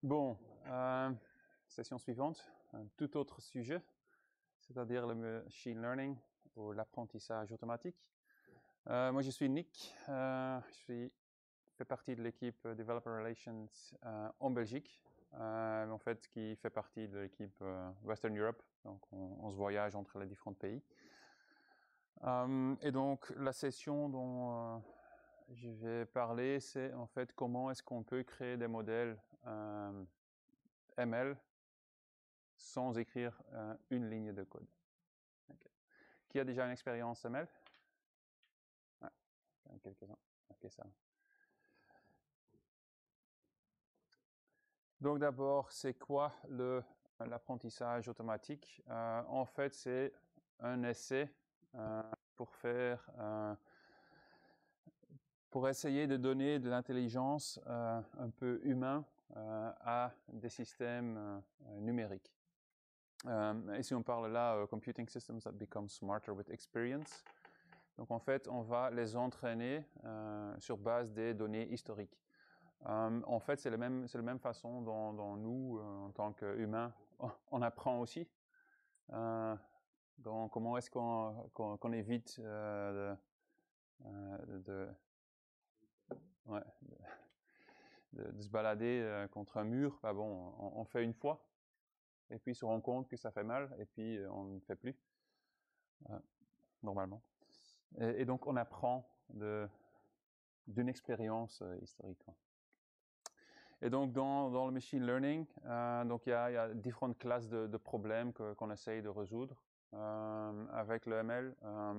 Bon, session suivante, un tout autre sujet, c'est-à-dire le machine learning ou l'apprentissage automatique. Moi, je suis Nick, je fais partie de l'équipe Developer Relations en Belgique, en fait, qui fait partie de l'équipe Western Europe, donc on se voyage entre les différents pays. Et donc, la session dont je vais parler, c'est en fait comment est-ce qu'on peut créer des modèles ML sans écrire une ligne de code. Okay. Qui a déjà une expérience ML? Ouais, quelques-uns. Ok, ça. Donc d'abord, c'est quoi l'apprentissage automatique? En fait, c'est un essai pour essayer de donner de l'intelligence un peu humain à des systèmes numériques. Et si on parle là, computing systems that become smarter with experience. Donc en fait, on va les entraîner sur base des données historiques. En fait, c'est la même façon dont nous, en tant qu'humains, on apprend aussi. Donc comment est-ce qu'on évite de se balader contre un mur? Bah bon, on fait une fois, et puis se rend compte que ça fait mal, et puis on ne fait plus, normalement. Et donc on apprend d'une expérience historique. Et donc dans le machine learning, donc il y a différentes classes de problèmes qu'on essaye de résoudre avec le ML,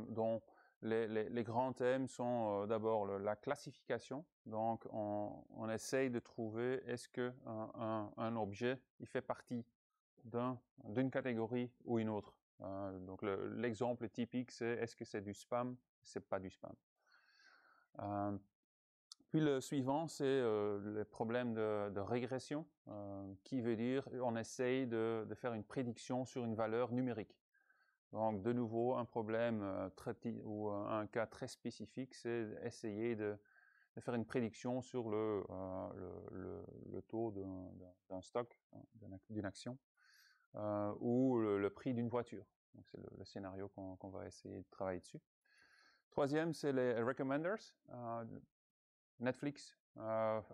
dont les grands thèmes sont d'abord la classification. Donc on essaye de trouver est-ce que un objet il fait partie d'une catégorie ou une autre. Donc l'exemple typique c'est est-ce que c'est du spam? C'est pas du spam. Puis le suivant, c'est le problème de régression, qui veut dire on essaye de faire une prédiction sur une valeur numérique. Donc de nouveau, un problème ou un cas très spécifique, c'est essayer de faire une prédiction sur le taux d'un stock, d'une action, ou le prix d'une voiture. Donc c'est le scénario qu'on va essayer de travailler dessus. Troisième, c'est les recommenders. Netflix,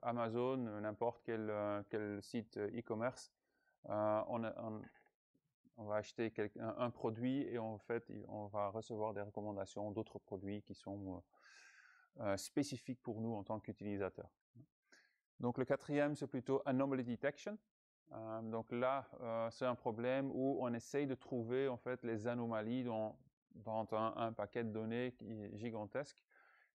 Amazon, n'importe quel site e-commerce, on va acheter un produit et en fait on va recevoir des recommandations d'autres produits qui sont spécifiques pour nous en tant qu'utilisateurs. Donc le quatrième, c'est plutôt anomaly detection. Donc là, c'est un problème où on essaye de trouver en fait les anomalies dans un paquet de données qui est gigantesque.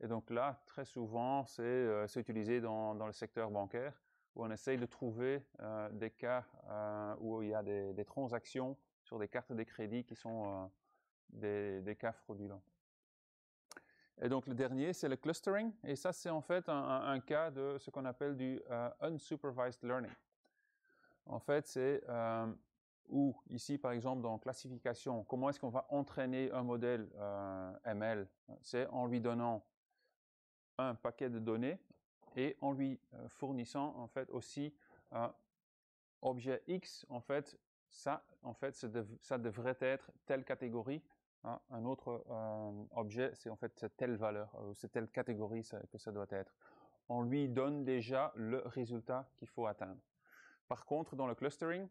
Et donc là, très souvent, c'est utilisé dans le secteur bancaire, où on essaye de trouver des cas où il y a des transactions sur des cartes de crédit qui sont des cas fraudulents. Et donc le dernier, c'est le clustering, et ça c'est en fait un cas de ce qu'on appelle du unsupervised learning. En fait, c'est où ici par exemple dans classification, comment est-ce qu'on va entraîner un modèle ML? C'est en lui donnant un paquet de données et en lui fournissant en fait aussi un objet X. En fait, ça devrait être telle catégorie. Un autre objet, c'est en fait telle valeur, c'est telle catégorie que ça doit être. On lui donne déjà le résultat qu'il faut atteindre. Par contre, dans le clustering,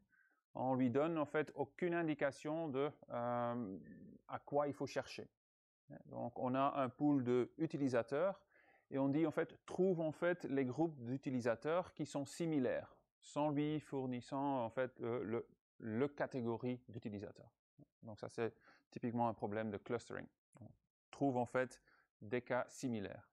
on lui donne en fait aucune indication de à quoi il faut chercher. Donc, on a un pool d'utilisateurs et on dit en fait trouve en fait les groupes d'utilisateurs qui sont similaires, sans lui fournissant en fait le catégorie d'utilisateurs. Donc ça c'est typiquement un problème de clustering. On trouve en fait des cas similaires.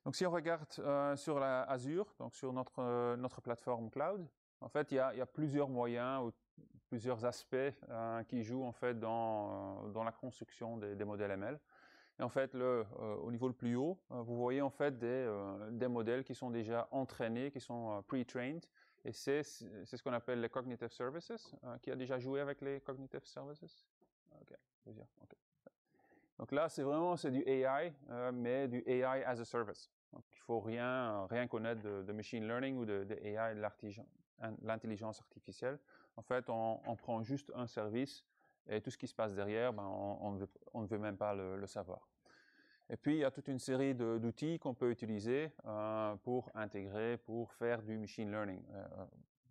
Donc si on regarde sur la Azure, donc sur notre plateforme cloud, en fait il y a plusieurs moyens ou plusieurs aspects qui jouent en fait dans la construction des modèles ML. Et en fait, au niveau le plus haut, vous voyez en fait des modèles qui sont déjà entraînés, qui sont pre-trained, et c'est ce qu'on appelle les cognitive services. Qui a déjà joué avec les cognitive services? Ok, plusieurs. Okay. Donc là, c'est du AI, mais du AI as a service. Donc, il ne faut rien connaître de machine learning ou de AI, de l'intelligence artificielle. En fait, on prend juste un service et tout ce qui se passe derrière, on ne veut même pas le savoir. Et puis, il y a toute une série d'outils qu'on peut utiliser pour intégrer, pour faire du machine learning.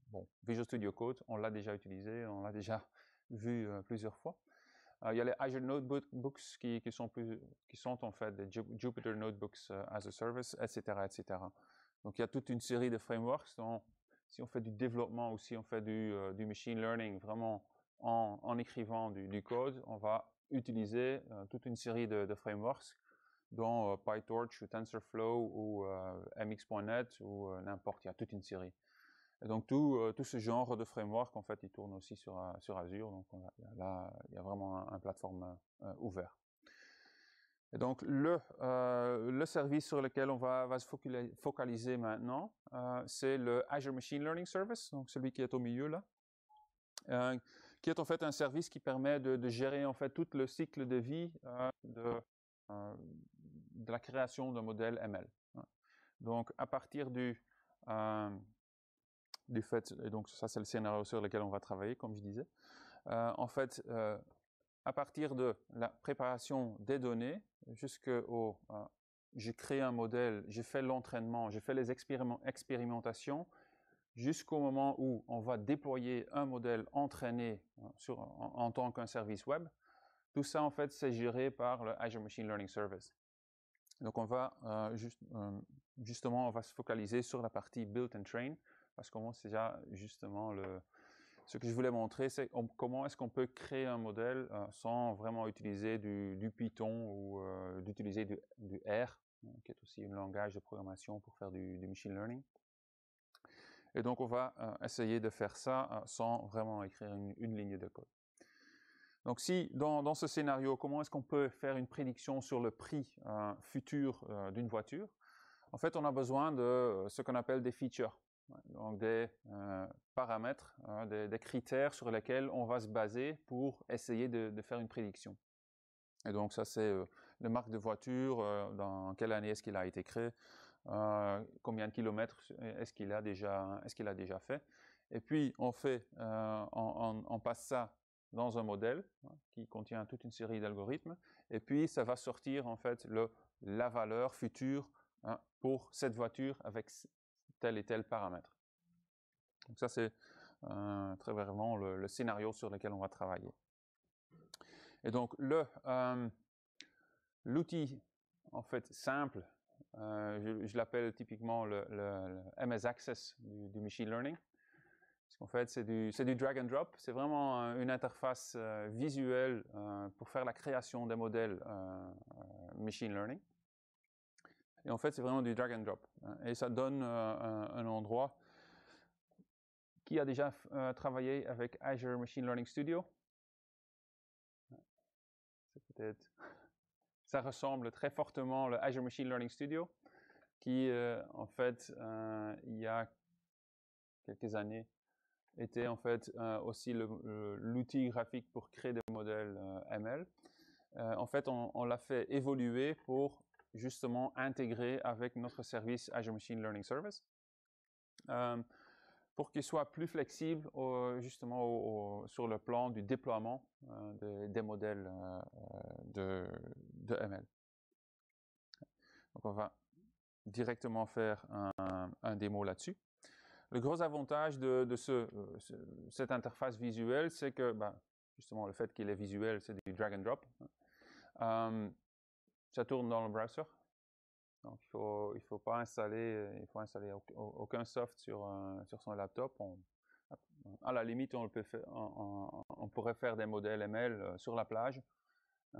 Bon, Visual Studio Code, on l'a déjà utilisé, on l'a déjà vu plusieurs fois. Il y a les Azure Notebooks qui sont en fait des Jupyter Notebooks as a Service, etc., etc. Donc, il y a toute une série de frameworks. Si on fait du développement ou si on fait du machine learning vraiment en écrivant du code, on va utiliser toute une série de frameworks dont PyTorch ou TensorFlow ou MX.NET ou n'importe, il y a toute une série. Et donc tout ce genre de framework, en fait, il tourne aussi sur Azure. Donc là, il y a vraiment un plateforme ouvert. Et donc le service sur lequel on va se focaliser maintenant, c'est le Azure Machine Learning Service, donc celui qui est au milieu là, qui est en fait un service qui permet de gérer en fait tout le cycle de vie de la création d'un modèle ML. Donc à partir du fait, et donc ça c'est le scénario sur lequel on va travailler, comme je disais. En fait, à partir de la préparation des données jusqu'au j'ai créé un modèle, j'ai fait l'entraînement, j'ai fait les expérimentations, jusqu'au moment où on va déployer un modèle entraîné en tant qu'un service web. Tout ça, en fait, c'est géré par le Azure Machine Learning Service. Donc, on va justement, on va se focaliser sur la partie Build and Train, parce que c'est déjà justement ce que je voulais montrer, c'est comment est-ce qu'on peut créer un modèle sans vraiment utiliser du Python ou d'utiliser du R, qui est aussi un langage de programmation pour faire du machine learning. Et donc, on va essayer de faire ça sans vraiment écrire une ligne de code. Donc, si dans ce scénario, comment est-ce qu'on peut faire une prédiction sur le prix futur d'une voiture? En fait, on a besoin de ce qu'on appelle des features, donc des paramètres, des critères sur lesquels on va se baser pour essayer de faire une prédiction. Et donc, ça, c'est la marque de voiture, dans quelle année est-ce qu'il a été créé, combien de kilomètres est-ce qu'il a déjà fait. Et puis, on passe ça dans un modèle qui contient toute une série d'algorithmes. Et puis, ça va sortir en fait la valeur future pour cette voiture avec tel et tel paramètre. Donc ça, c'est très vraiment le scénario sur lequel on va travailler. Et donc, l'outil, en fait, simple, je l'appelle typiquement le MS Access du machine learning. Parce qu'en fait, c'est du drag and drop. C'est vraiment une interface visuelle pour faire la création des modèles machine learning. Et en fait, c'est vraiment du drag and drop. Et ça donne un endroit. Qui a déjà travaillé avec Azure Machine Learning Studio? Ça ressemble très fortement à Azure Machine Learning Studio, qui en fait, il y a quelques années, était en fait aussi l'outil graphique pour créer des modèles ML. En fait, on l'a fait évoluer pour justement intégrer avec notre service Azure Machine Learning Service. Pour qu'il soit plus flexible justement sur le plan du déploiement des modèles de ML. Donc on va directement faire un démo là-dessus. Le gros avantage de cette interface visuelle, c'est que justement le fait qu'il est visuel, c'est du drag and drop. Ça tourne dans le browser. Donc, il faut pas installer aucun soft sur son laptop. À la limite, on pourrait faire des modèles ML sur la plage,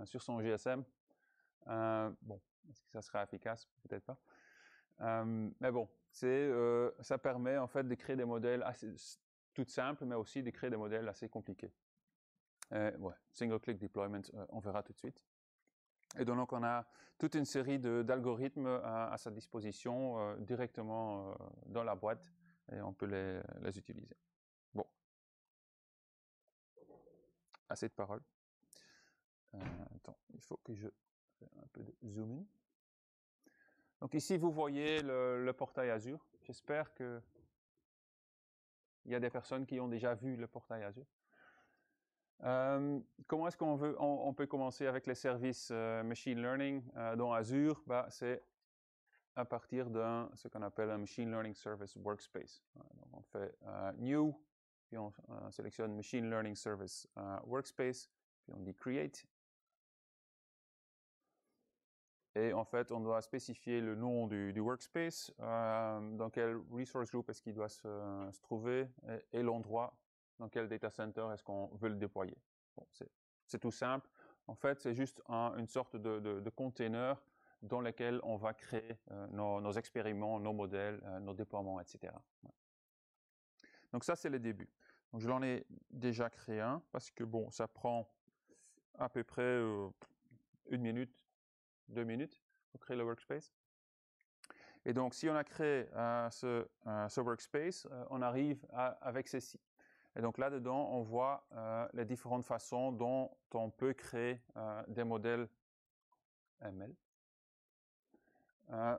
sur son GSM. Bon, est-ce que ça sera efficace? Peut-être pas. Mais bon, ça permet en fait de créer des modèles assez tout simples, mais aussi de créer des modèles assez compliqués. Single click deployment, on verra tout de suite. Et donc, on a toute une série d'algorithmes à sa disposition directement dans la boîte et on peut les utiliser. Bon. Assez de paroles. Attends, il faut que je fasse un peu de zoom in. Donc ici, vous voyez le portail Azure. J'espère qu'il y a des personnes qui ont déjà vu le portail Azure. Comment est-ce on peut commencer avec les services Machine Learning dans Azure? C'est à partir de ce qu'on appelle un Machine Learning Service Workspace. Donc on fait New, puis on sélectionne Machine Learning Service Workspace, puis on dit Create. Et en fait, on doit spécifier le nom du workspace, dans quel resource group est-ce qu'il doit se trouver, et l'endroit dans quel data center est-ce qu'on veut le déployer. Bon, c'est tout simple. En fait, c'est juste une sorte de container dans lequel on va créer nos expériments, nos modèles, nos déploiements, etc. Donc ça, c'est le début. Donc je l'en ai déjà créé un, parce que bon, ça prend à peu près 1 minute, 2 minutes pour créer le workspace. Et donc, si on a créé ce workspace, on arrive avec ceci. Et donc là-dedans, on voit les différentes façons dont on peut créer des modèles ML.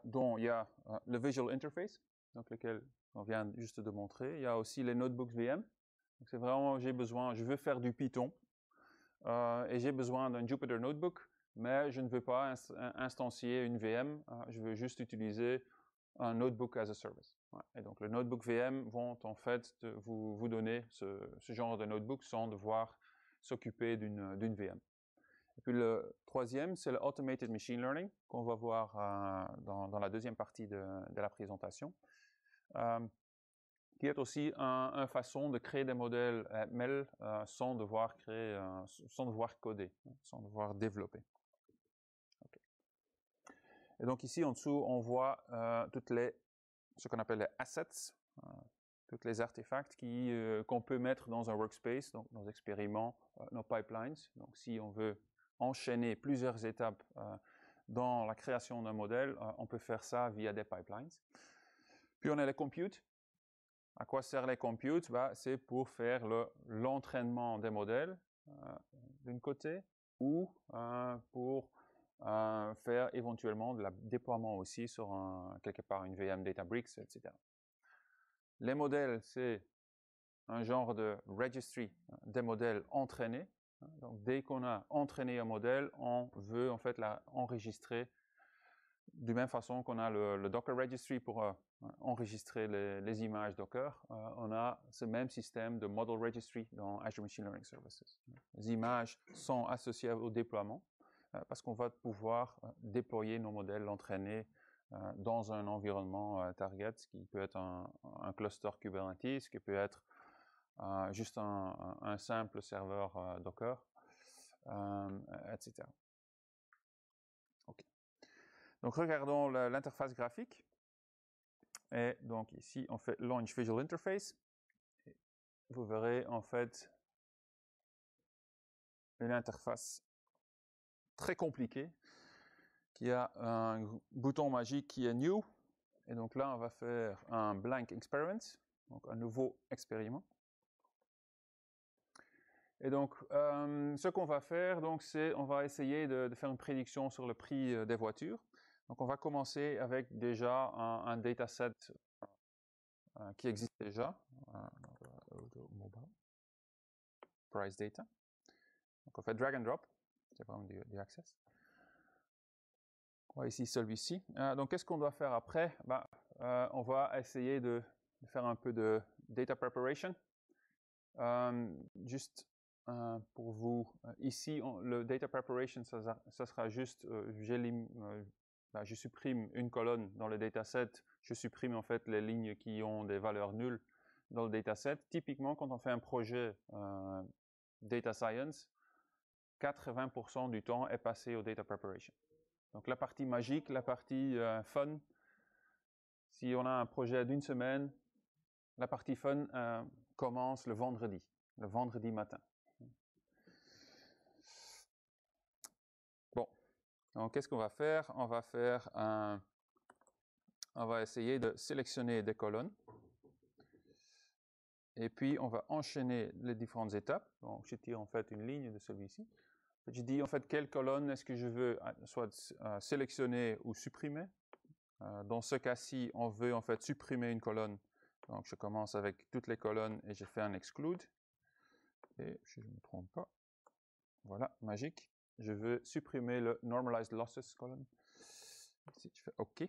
Dont il y a le Visual Interface, donc lequel on vient juste de montrer. Il y a aussi les notebooks VM. Donc c'est vraiment, je veux faire du Python et j'ai besoin d'un Jupyter Notebook, mais je ne veux pas instancier une VM, je veux juste utiliser un Notebook as a Service. Ouais. Et donc le Notebook VM vont en fait vous donner ce genre de notebook sans devoir s'occuper d'une VM. Et puis le troisième, c'est le Automated Machine Learning, qu'on va voir dans la deuxième partie de la présentation, qui est aussi une façon de créer des modèles ML sans devoir coder, sans devoir développer. Okay. Et donc ici en dessous, on voit ce qu'on appelle les assets, toutes les artefacts qu'on peut mettre dans un workspace, donc nos expériments, nos pipelines. Donc si on veut enchaîner plusieurs étapes dans la création d'un modèle, on peut faire ça via des pipelines. Puis on a les computes. À quoi servent les computes? C'est pour faire l'entraînement des modèles d'un côté, ou pour faire éventuellement de la déploiement aussi sur quelque part une VM Databricks, etc. Les modèles, c'est un genre de registry des modèles entraînés. Donc, dès qu'on a entraîné un modèle, on veut en fait enregistrer de la même façon qu'on a le Docker Registry pour enregistrer les images Docker. On a ce même système de Model Registry dans Azure Machine Learning Services. Les images sont associées au déploiement parce qu'on va pouvoir déployer nos modèles entraînés dans un environnement target, qui peut être un cluster Kubernetes, qui peut être juste un simple serveur Docker, etc. Okay. Donc regardons l'interface graphique. Et donc ici, on fait Launch Visual Interface. Et vous verrez en fait une interface très compliquée qui a un bouton magique qui est New. Et donc là, on va faire un Blank Experiment, donc un nouveau expériment. Et donc, ce qu'on va faire, c'est on va essayer de faire une prédiction sur le prix des voitures. Donc, on va commencer avec déjà un dataset qui existe déjà, price data. Donc, on fait drag and drop, c'est vraiment du access. On va ici celui-ci. Donc, qu'est-ce qu'on doit faire après? On va essayer de faire un peu de data preparation. Juste pour vous, ici, le data preparation, ça sera juste, je supprime une colonne dans le dataset, je supprime en fait les lignes qui ont des valeurs nulles dans le dataset. Typiquement, quand on fait un projet data science, 80% du temps est passé au data preparation. Donc la partie magique, la partie fun, si on a un projet d'une semaine, la partie fun commence le vendredi matin. Bon, donc qu'est-ce qu'on va faire? On va essayer de sélectionner des colonnes. Et puis, on va enchaîner les différentes étapes. Donc, je tire en fait une ligne de celui-ci. Je dis en fait quelle colonne est-ce que je veux soit sélectionner ou supprimer. Dans ce cas-ci, on veut en fait supprimer une colonne. Donc, je commence avec toutes les colonnes et je fais un exclude. Et si je ne me trompe pas, voilà, magique. Je veux supprimer le normalized losses column. Ici, je fais OK.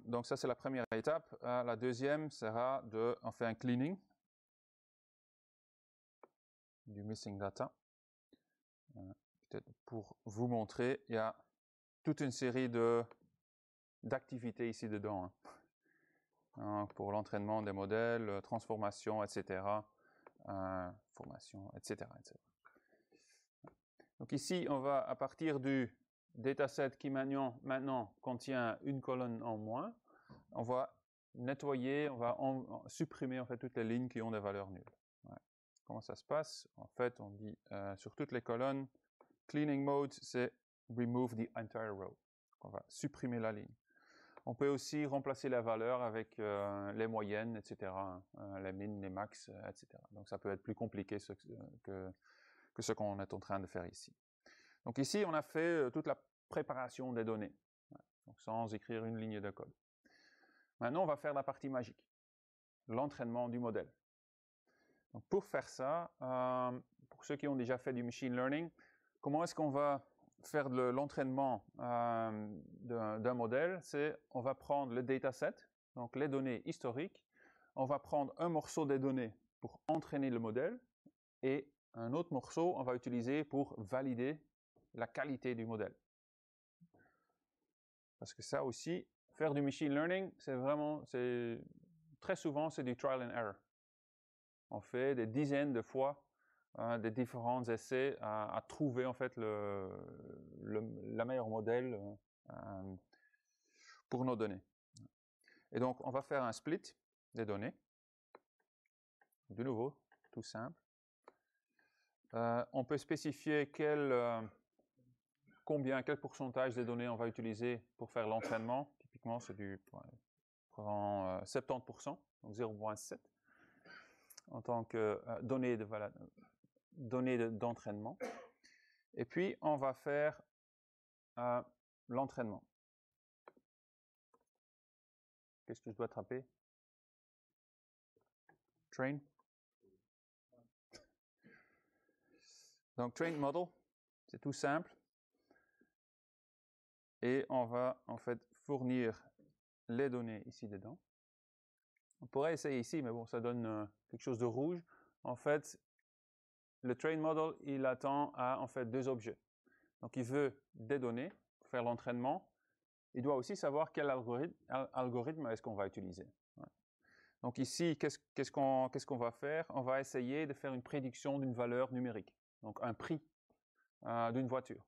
Donc ça, c'est la première étape. La deuxième sera on fait un cleaning du missing data. Peut-être pour vous montrer, il y a toute une série d'activités ici dedans. Hein, pour l'entraînement des modèles, transformation, etc. Formation, etc., etc. Donc ici, on va, à partir du dataset qui maintenant contient une colonne en moins, on va nettoyer, on va supprimer en fait toutes les lignes qui ont des valeurs nulles. Ouais. Comment ça se passe? En fait, on dit sur toutes les colonnes, cleaning mode, c'est remove the entire row. Donc, on va supprimer la ligne. On peut aussi remplacer la valeur avec les moyennes, etc., les min, les max, etc. Donc ça peut être plus compliqué que ce qu'on est en train de faire ici. Donc ici, on a fait toute la préparation des données, donc sans écrire une ligne de code. Maintenant, on va faire la partie magique, l'entraînement du modèle. Donc pour faire ça, pour ceux qui ont déjà fait du machine learning, comment est-ce qu'on va faire de l'entraînement d'un modèle? C'est on va prendre le dataset, donc les données historiques, on va prendre un morceau des données pour entraîner le modèle et un autre morceau on va utiliser pour valider la qualité du modèle. Parce que ça aussi, faire du machine learning, très souvent, c'est du trial and error. On fait des dizaines de fois des différents essais à trouver en fait la meilleure modèle pour nos données. Et donc, on va faire un split des données. De nouveau, tout simple. On peut spécifier quel pourcentage des données on va utiliser pour faire l'entraînement. Typiquement, c'est du 70%, donc 0,7 en tant que données d'entraînement. Et puis, on va faire l'entraînement. Qu'est-ce que je dois taper? Train. Donc, train model, c'est tout simple. Et on va en fait fournir les données ici dedans. On pourrait essayer ici, mais bon, ça donne quelque chose de rouge. En fait, le train model, il attend à en fait deux objets. Donc, il veut des données pour faire l'entraînement. Il doit aussi savoir quel algorithme est-ce qu'on va utiliser. Ouais. Donc ici, qu'est-ce qu'on va faire? On va essayer de faire une prédiction d'une valeur numérique, donc un prix d'une voiture.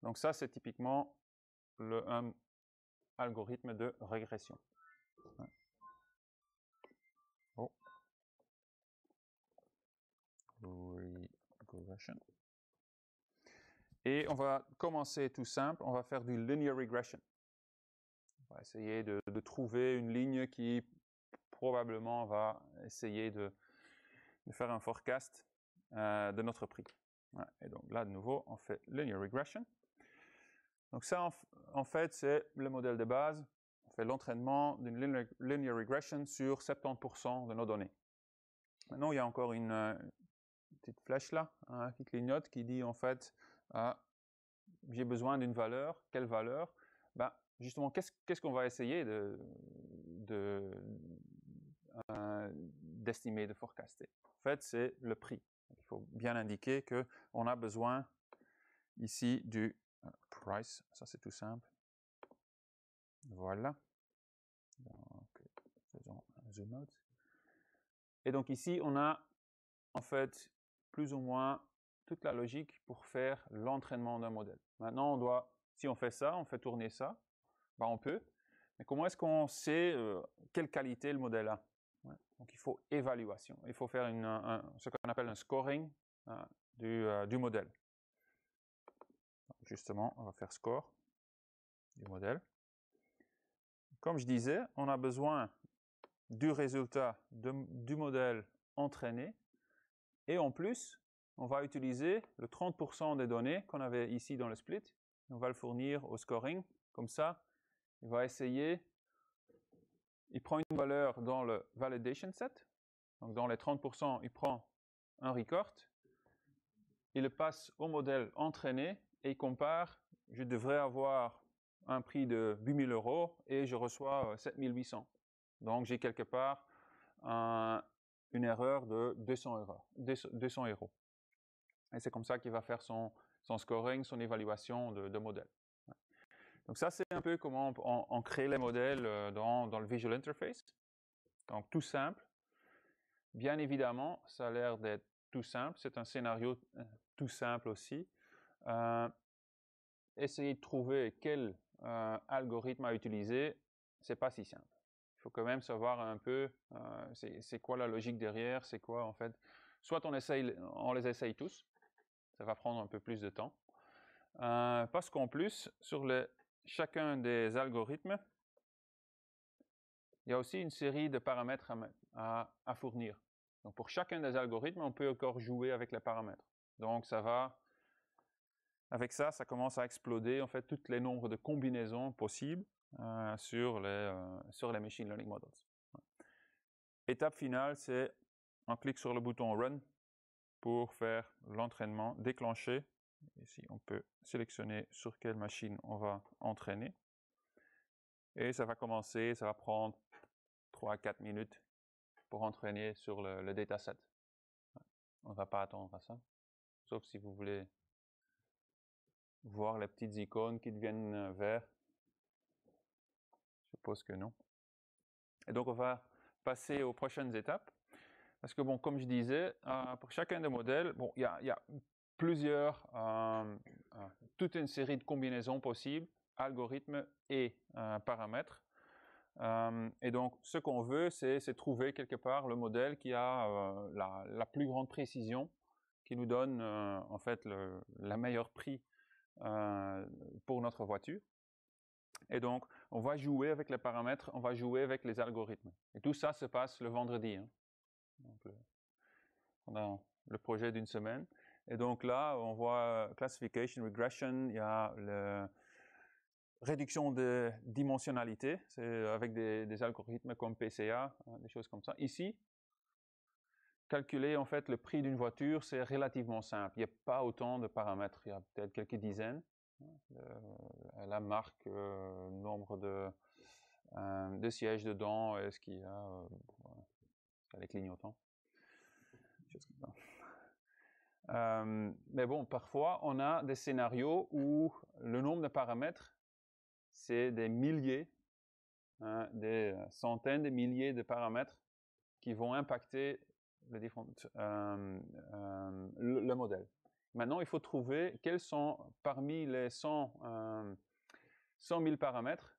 Donc ça, c'est typiquement un algorithme de régression. Ouais. Oh. Regression. Et on va commencer tout simple, on va faire du linear regression. On va essayer de trouver une ligne qui probablement va essayer de faire un forecast de notre prix. Ouais. Et donc là, de nouveau, on fait linear regression. Donc ça, en fait, c'est le modèle de base. On fait l'entraînement d'une linear regression sur 70% de nos données. Maintenant, il y a encore une petite flèche là, qui clignote, qui dit en fait, j'ai besoin d'une valeur. Quelle valeur? Ben, justement, qu'est-ce qu'on va essayer d'estimer, de forecaster? En fait, c'est le prix. Il faut bien indiquer qu'on a besoin ici du price. Ça, c'est tout simple. Voilà. Donc, faisons un zoom out. Et donc ici, on a en fait plus ou moins toute la logique pour faire l'entraînement d'un modèle. Maintenant, si on fait ça, on fait tourner ça, ben on peut. Mais comment est-ce qu'on sait quelle qualité le modèle a? Ouais. Donc il faut évaluation. Il faut faire ce qu'on appelle un scoring du modèle. Donc, justement, on va faire score du modèle. Comme je disais, on a besoin du résultat du modèle entraîné et en plus, on va utiliser le 30% des données qu'on avait ici dans le split. On va le fournir au scoring. Comme ça, il va essayer, il prend une valeur dans le validation set, donc dans les 30%, il prend un record, il le passe au modèle entraîné et il compare, je devrais avoir un prix de 8 000 € et je reçois 7 800. Donc j'ai quelque part une erreur de 200 €. Et c'est comme ça qu'il va faire son scoring, son évaluation de modèle. Donc ça, c'est un peu comment on crée les modèles dans le Visual Interface. Donc tout simple. Bien évidemment, ça a l'air d'être tout simple. C'est un scénario tout simple aussi. Essayer de trouver quel algorithme à utiliser, c'est pas si simple. Il faut quand même savoir un peu c'est quoi la logique derrière, c'est quoi en fait. Soit on les essaye tous, ça va prendre un peu plus de temps. Parce qu'en plus, sur chacun des algorithmes, il y a aussi une série de paramètres à fournir. Donc pour chacun des algorithmes, on peut encore jouer avec les paramètres. Donc avec ça, ça commence à exploder en fait tous les nombres de combinaisons possibles sur les machine learning models. Étape finale, c'est on clique sur le bouton Run pour faire l'entraînement, déclencher. Ici, on peut sélectionner sur quelle machine on va entraîner. Et ça va commencer, ça va prendre 3 à 4 minutes pour entraîner sur le dataset. On ne va pas attendre à ça, sauf si vous voulez voir les petites icônes qui deviennent vertes. Je suppose que non. Et donc, on va passer aux prochaines étapes. Parce que, bon, comme je disais, pour chacun des modèles, bon, il y a plusieurs, toute une série de combinaisons possibles, algorithmes et paramètres. Et donc, ce qu'on veut, c'est trouver quelque part le modèle qui a la plus grande précision, qui nous donne en fait le meilleur prix pour notre voiture. Et donc, on va jouer avec les paramètres, on va jouer avec les algorithmes. Et tout ça se passe le vendredi. Hein. Donc, on a le projet d'une semaine. Et donc là, on voit classification, regression, il y a réduction de dimensionnalité, c'est avec des algorithmes comme PCA, des choses comme ça. Ici, calculer en fait le prix d'une voiture, c'est relativement simple. Il n'y a pas autant de paramètres, il y a peut-être quelques dizaines. La marque, nombre de sièges dedans, est-ce qu'il y a les clignotants. Mais bon, parfois, on a des scénarios où le nombre de paramètres, c'est des milliers, des centaines de milliers de paramètres qui vont impacter le modèle. Maintenant, il faut trouver quels sont, parmi les 100 000 paramètres,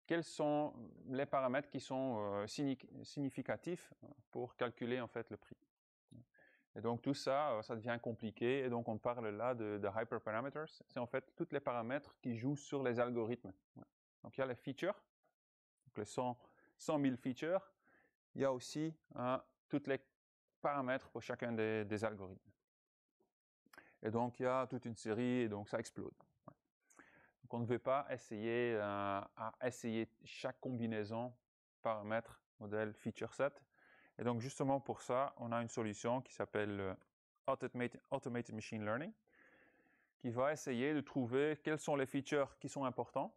quels sont les paramètres qui sont significatifs pour calculer en fait le prix. Et donc tout ça, ça devient compliqué, et donc on parle là de hyperparameters. C'est en fait tous les paramètres qui jouent sur les algorithmes. Donc il y a les features, donc les 100 000 features. Il y a aussi tous les paramètres pour chacun des algorithmes. Et donc il y a toute une série, et donc ça explose. Donc on ne veut pas essayer chaque combinaison paramètre, modèle, feature set. Et donc justement pour ça, on a une solution qui s'appelle Automated Machine Learning, qui va essayer de trouver quels sont les features qui sont importants,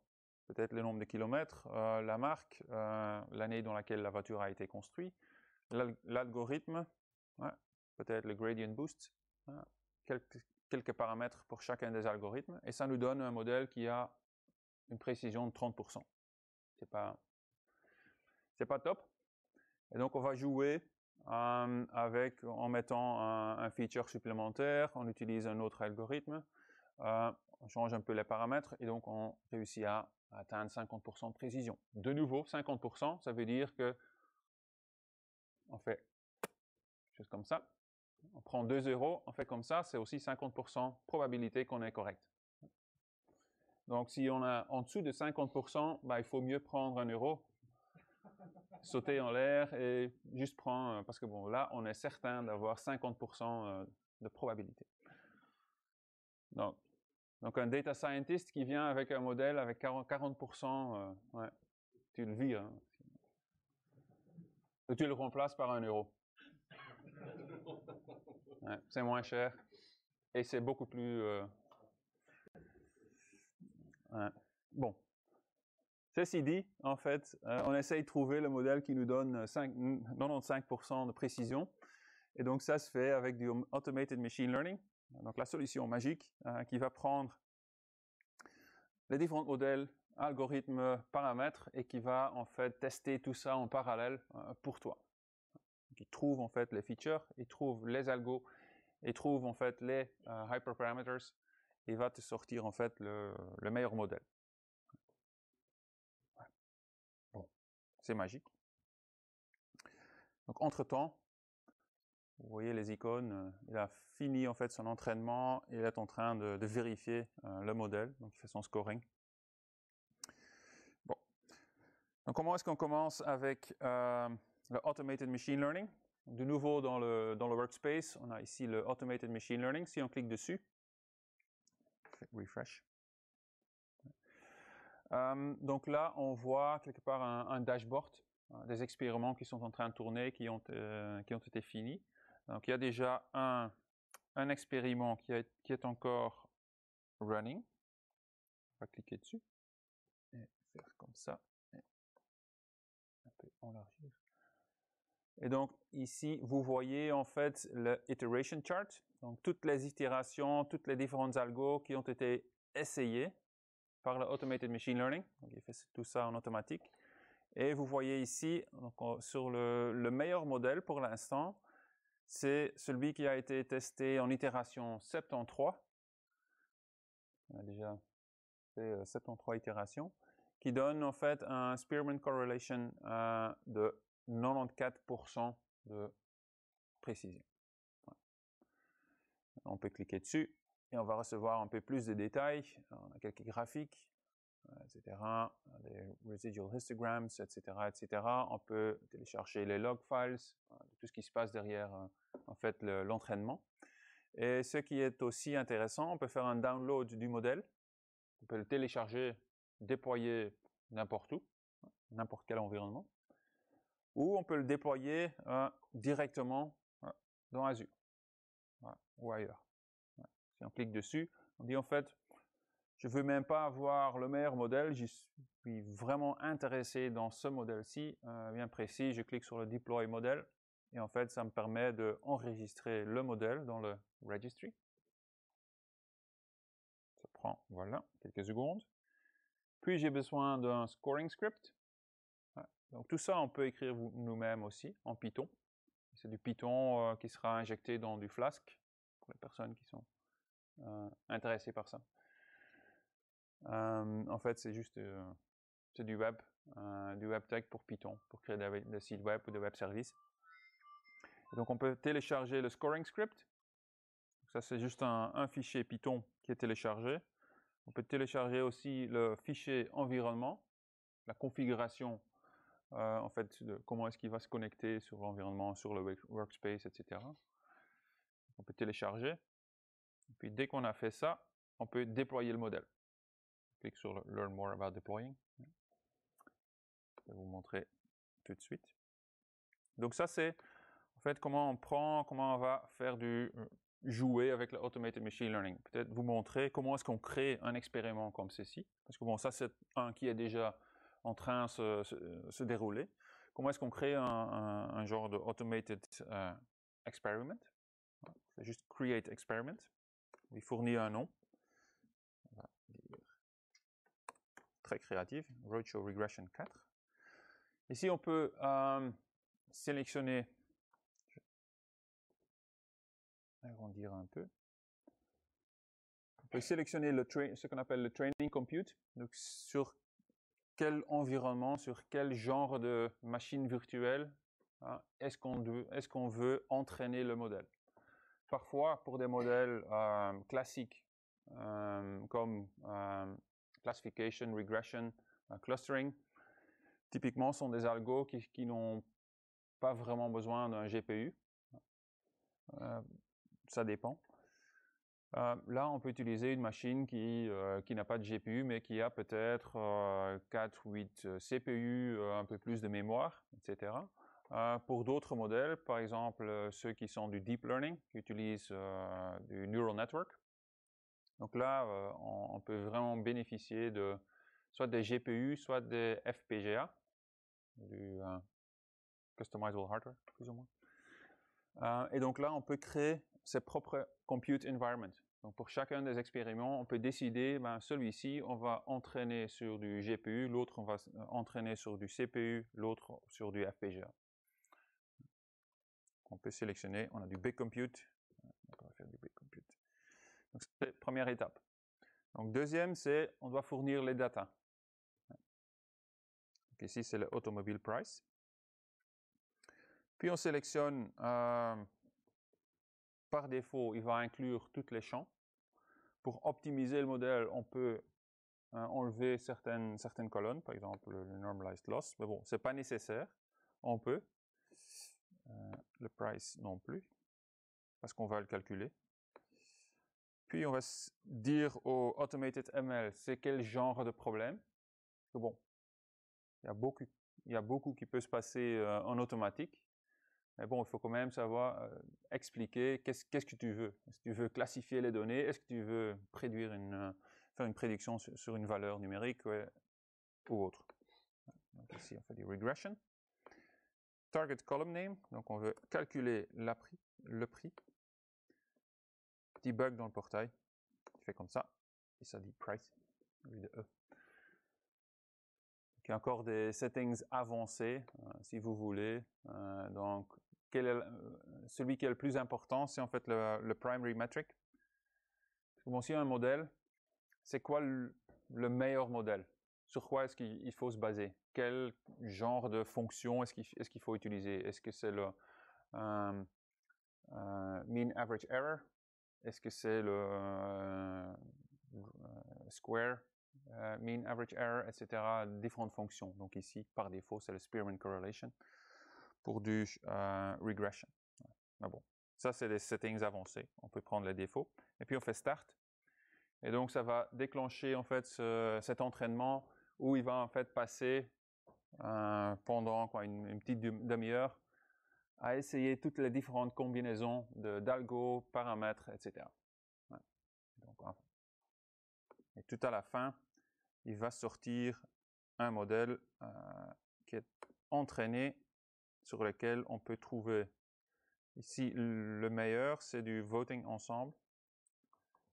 peut-être le nombre de kilomètres, la marque, l'année dans laquelle la voiture a été construite, l'algorithme, peut-être le gradient boost, quelques paramètres pour chacun des algorithmes, et ça nous donne un modèle qui a une précision de 30%. C'est pas top. Et donc on va jouer en mettant un feature supplémentaire, on utilise un autre algorithme, on change un peu les paramètres, et donc on réussit à atteindre 50% de précision. De nouveau, 50%, ça veut dire que on fait quelque chose comme ça. On prend 2 €, on fait comme ça, c'est aussi 50% probabilité qu'on est correct. Donc si on a en dessous de 50%, il faut mieux prendre 1 €, sauter en l'air et juste prendre, parce que bon, là, on est certain d'avoir 50% de probabilité. Donc, Donc un data scientist qui vient avec un modèle avec 40%, ouais, tu le vis, hein. Ou tu le remplaces par 1 euro. Ouais, c'est moins cher et c'est beaucoup plus... ouais. Bon. Ceci dit, en fait, on essaye de trouver le modèle qui nous donne 95% de précision. Et donc ça se fait avec du Automated Machine Learning. Donc la solution magique qui va prendre les différents modèles, algorithmes, paramètres et qui va en fait tester tout ça en parallèle pour toi. Qui trouve en fait les features, il trouve les algos, il trouve en fait les hyperparameters, et va te sortir en fait le meilleur modèle. Bon, c'est magique. Donc entre-temps, vous voyez les icônes, il a fini en fait son entraînement et il est en train de vérifier le modèle, donc il fait son scoring. Bon, donc comment est-ce qu'on commence avec le Automated Machine Learning? De nouveau dans le workspace, on a ici le Automated Machine Learning. Si on clique dessus, refresh. Donc là, on voit quelque part un dashboard, des expériments qui sont en train de tourner, qui ont été finis. Donc il y a déjà un expériment qui est encore running. On va cliquer dessus et faire comme ça. Et un peu élargir. Et donc ici, vous voyez en fait le iteration chart. Donc toutes les itérations, toutes les différentes algos qui ont été essayées par le Automated Machine Learning. Donc il fait tout ça en automatique. Et vous voyez ici, donc, sur le meilleur modèle pour l'instant, c'est celui qui a été testé en itération 73. On a déjà fait 73 itérations, qui donne en fait un Spearman Correlation de 94% de précision. Ouais. On peut cliquer dessus et on va recevoir un peu plus de détails. On a quelques graphiques, etc., des residual histograms, etc., etc. On peut télécharger les log files, tout ce qui se passe derrière en fait l'entraînement. Et ce qui est aussi intéressant, on peut faire un download du modèle. On peut le télécharger, déployer n'importe où, n'importe quel environnement. Ou on peut le déployer directement dans Azure ou ailleurs. Si on clique dessus, on dit en fait, je ne veux même pas avoir le meilleur modèle, je suis vraiment intéressé dans ce modèle-ci, bien précis, je clique sur le Deploy Model, et en fait, ça me permet d'enregistrer le modèle dans le Registry. Ça prend, voilà, quelques secondes. Puis j'ai besoin d'un scoring script. Donc tout ça, on peut écrire nous-mêmes aussi, en Python. C'est du Python qui sera injecté dans du Flask, pour les personnes qui sont intéressées par ça. En fait, c'est juste c'est du web tech pour Python, pour créer des sites web ou des web services. Et donc on peut télécharger le scoring script. Ça c'est juste un fichier Python qui est téléchargé. On peut télécharger aussi le fichier environnement, la configuration en fait de comment est-ce qu'il va se connecter sur l'environnement, sur le workspace, etc. On peut télécharger. Et puis dès qu'on a fait ça, on peut déployer le modèle. Clique sur le Learn More About Deploying. Je vais vous montrer tout de suite. Donc ça c'est en fait comment on va faire du jouer avec le Automated Machine Learning. Peut-être vous montrer comment est-ce qu'on crée un expériment comme ceci. Parce que bon, ça c'est un qui est déjà en train de se dérouler. Comment est-ce qu'on crée un genre de Automated Experiment? C'est juste Create Experiment. Il fournit un nom. On va dire très créatif, Roadshow Regression 4. Ici, on peut sélectionner, je vais agrandir un peu. On peut sélectionner ce qu'on appelle le Training Compute, donc sur quel environnement, sur quel genre de machine virtuelle est-ce qu'on veut entraîner le modèle. Parfois, pour des modèles classiques, comme classification, regression, clustering, typiquement sont des algos qui n'ont pas vraiment besoin d'un GPU. Ça dépend. Là, on peut utiliser une machine qui n'a pas de GPU, mais qui a peut-être 4 ou 8 CPU, un peu plus de mémoire, etc. Pour d'autres modèles, par exemple ceux qui sont du deep learning, qui utilisent du neural network. Donc là, on peut vraiment bénéficier de soit des GPU, soit des FPGA, du Customizable Hardware, plus ou moins. Et donc là, on peut créer ses propres compute environment. Donc pour chacun des expériments, on peut décider, celui-ci, on va entraîner sur du GPU, l'autre, on va entraîner sur du CPU, l'autre sur du FPGA. On peut sélectionner, on a du Big Compute, on va faire du Big Compute. Donc c'est la première étape. Donc deuxième, c'est, on doit fournir les data. Donc ici, c'est le Automobile Price. Puis on sélectionne, par défaut, il va inclure tous les champs. Pour optimiser le modèle, on peut enlever certaines colonnes, par exemple le normalized loss, mais bon, c'est pas nécessaire, on peut. Le price non plus, parce qu'on va le calculer. Puis on va dire au automated ML, c'est quel genre de problème. Parce que bon, il y a beaucoup qui peut se passer en automatique, mais bon, il faut quand même savoir expliquer qu'est-ce que tu veux. Est-ce que tu veux classifier les données? Est-ce que tu veux faire une prédiction sur une valeur numérique ou autre? Donc ici, on fait du regression. Target column name, donc on veut calculer le prix. Petit bug dans le portail, qui fait comme ça, et ça dit price, au lieu de E. Il y a encore des settings avancés, si vous voulez. Donc, celui qui est le plus important, c'est en fait le primary metric. Bon, si un modèle, c'est quoi le meilleur modèle? Sur quoi est-ce qu'il faut se baser? Quel genre de fonction est-ce qu'il faut utiliser? Est-ce que c'est le mean average error? Est-ce que c'est le square mean average error, etc. Différentes fonctions. Donc ici, par défaut, c'est le Spearman correlation pour du regression. Mais bon, ça c'est des settings avancés. On peut prendre les défauts. Et puis on fait start. Et donc ça va déclencher en fait cet entraînement où il va en fait passer pendant une petite demi-heure à essayer toutes les différentes combinaisons d'algo, paramètres, etc. Ouais. Donc, et tout à la fin, il va sortir un modèle qui est entraîné sur lequel on peut trouver ici le meilleur, c'est du voting ensemble.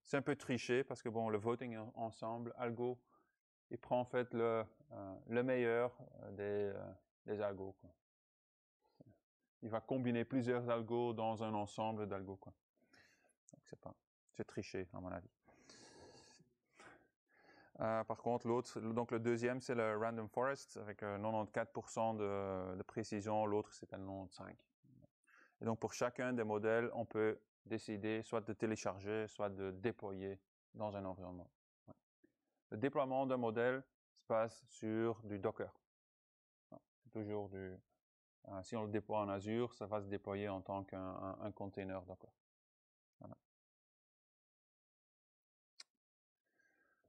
C'est un peu triché parce que bon, le voting ensemble, algo, il prend en fait le meilleur des algos, quoi. Il va combiner plusieurs algos dans un ensemble d'algos, quoi. Donc c'est triché à mon avis. Par contre, donc le deuxième, c'est le Random Forest avec 94% de précision, l'autre c'est un 95%. Et donc pour chacun des modèles, on peut décider soit de télécharger, soit de déployer dans un environnement. Ouais. Le déploiement d'un modèle se passe sur du Docker. C'est toujours si on le déploie en Azure, ça va se déployer en tant qu'un container Docker. Voilà.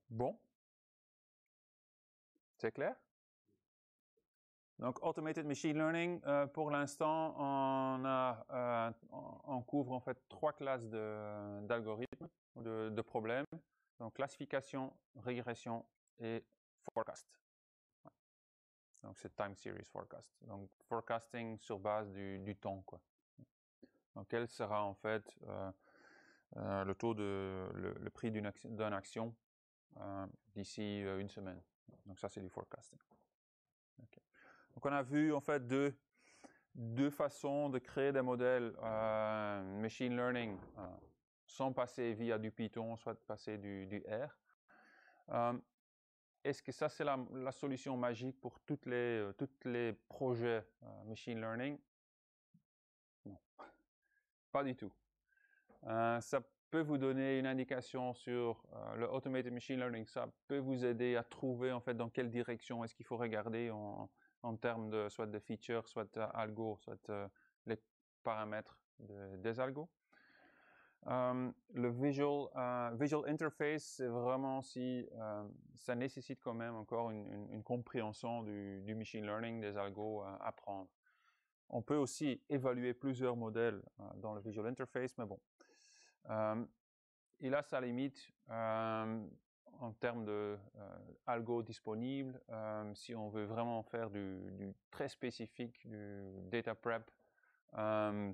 Bon. C'est clair? Donc, Automated Machine Learning, pour l'instant, on couvre en fait 3 classes d'algorithmes, de problèmes. Donc, classification, régression et forecast. Ouais. Donc, c'est time series forecast. Donc, forecasting sur base du temps, quoi. Donc, quel sera en fait le taux le prix d'une action d'ici une semaine. Donc, ça, c'est du forecasting. Okay. Donc, on a vu en fait deux façons de créer des modèles machine learning sans passer via du Python, soit passer du R. Est-ce que ça c'est la solution magique pour tous les projets machine learning? Non, pas du tout. Ça peut vous donner une indication sur le automated machine learning. Ça peut vous aider à trouver en fait dans quelle direction est-ce qu'il faut regarder en termes de soit de features, soit algo, soit les paramètres des algos. Le visual interface, c'est vraiment si ça nécessite quand même encore une compréhension du machine learning, des algos à apprendre. On peut aussi évaluer plusieurs modèles dans le visual interface, mais bon. Il a sa limite en termes de algo disponible. Si on veut vraiment faire du très spécifique, du data prep,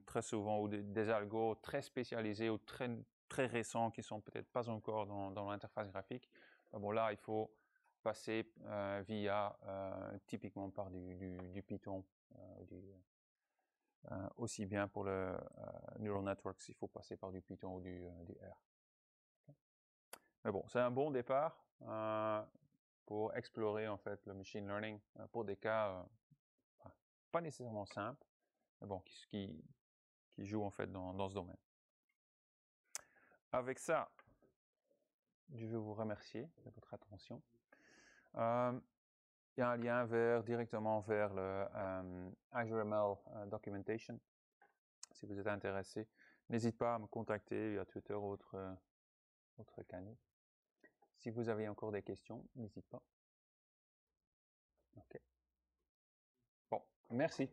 très souvent, ou des algos très spécialisés ou très récents qui sont peut-être pas encore dans l'interface graphique. Bon, là, il faut passer via typiquement par du Python, aussi bien pour le neural networks, il faut passer par du Python ou du R. Mais bon, c'est un bon départ pour explorer en fait le machine learning pour des cas pas nécessairement simples, mais bon, qui jouent en fait dans ce domaine. Avec ça, je veux vous remercier de votre attention. Il y a un lien directement vers le Azure ML Documentation. Si vous êtes intéressé, n'hésitez pas à me contacter via Twitter ou autre canal. Si vous avez encore des questions, n'hésitez pas. Ok. Bon, merci.